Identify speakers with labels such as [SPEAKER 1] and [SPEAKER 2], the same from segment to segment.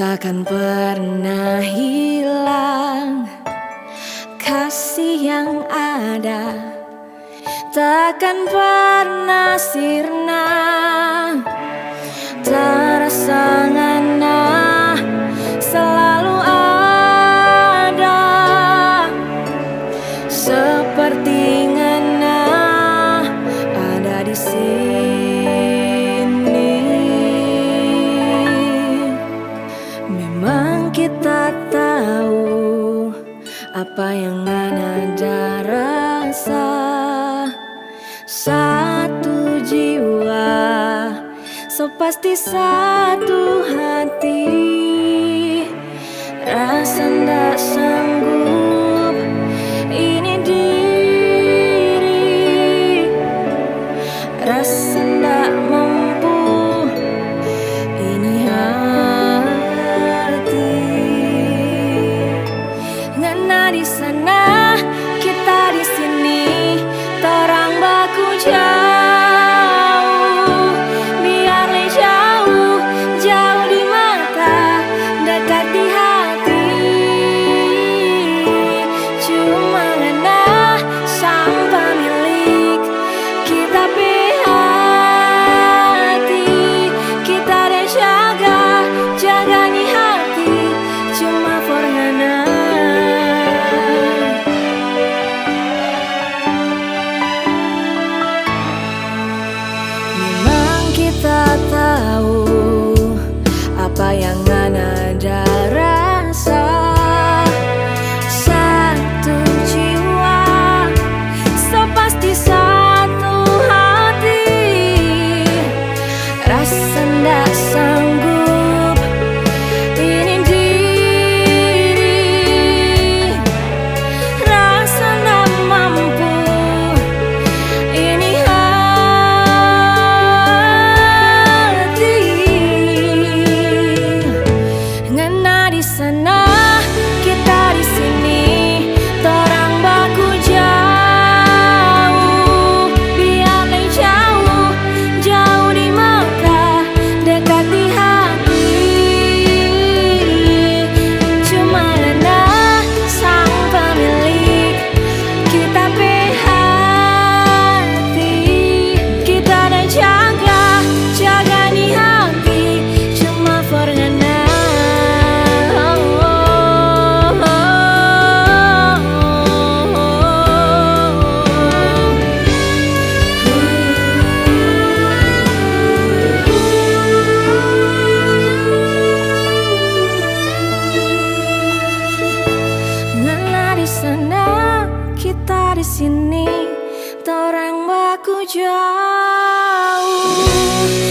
[SPEAKER 1] Takkan pernah hilang kasih yang ada, takkan pernah sirna, terasa ngana, selalu ada, seperti ngana ada di sini. Memang kita tahu apa yang ada rasa, satu jiwa, so pasti satu hati. Rasa ndak sanggup ini diri, rasa ndak mampu ini hati. Ngena di sana, kita di sini, terang baku jauh. Biarlah jauh, jauh di mata, dekat di hati. Cuma ngena sampai milik kita hati. Kita ada jaga di hati, cuma for ngena. Kita tahu apa yang ada rasa, satu jiwa, so pasti satu hati. Rasa ndak sanggup ini diri, rasa ndak mampu ini sana, kita di sini, terang baku jauh. Biarlah jauh, jauh di mata, dekat di hati. Cuma ngena sang pemilik kita hati. Kita ada jaga di hati, cuma for ngena. Di sana, kita di sini, terang baku jauh.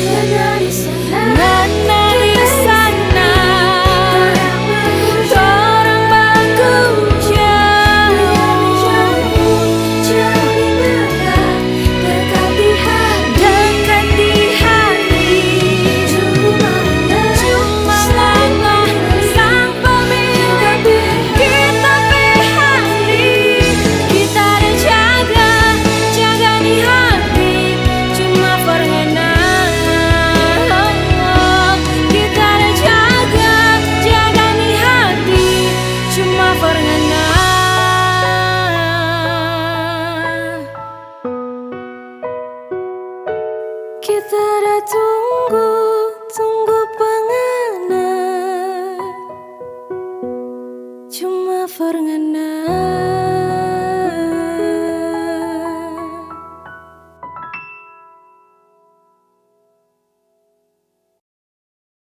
[SPEAKER 1] Ngena di sana, terang baku jauh. Jauh di mata, dekat di hati. Cuma ngena sang pemilik kita. Kita ada jaga di hati, cuma for ngena. Kita ada jaga di hati, cuma for ngena. Kita ada tunggu pengana, cuma for ngena.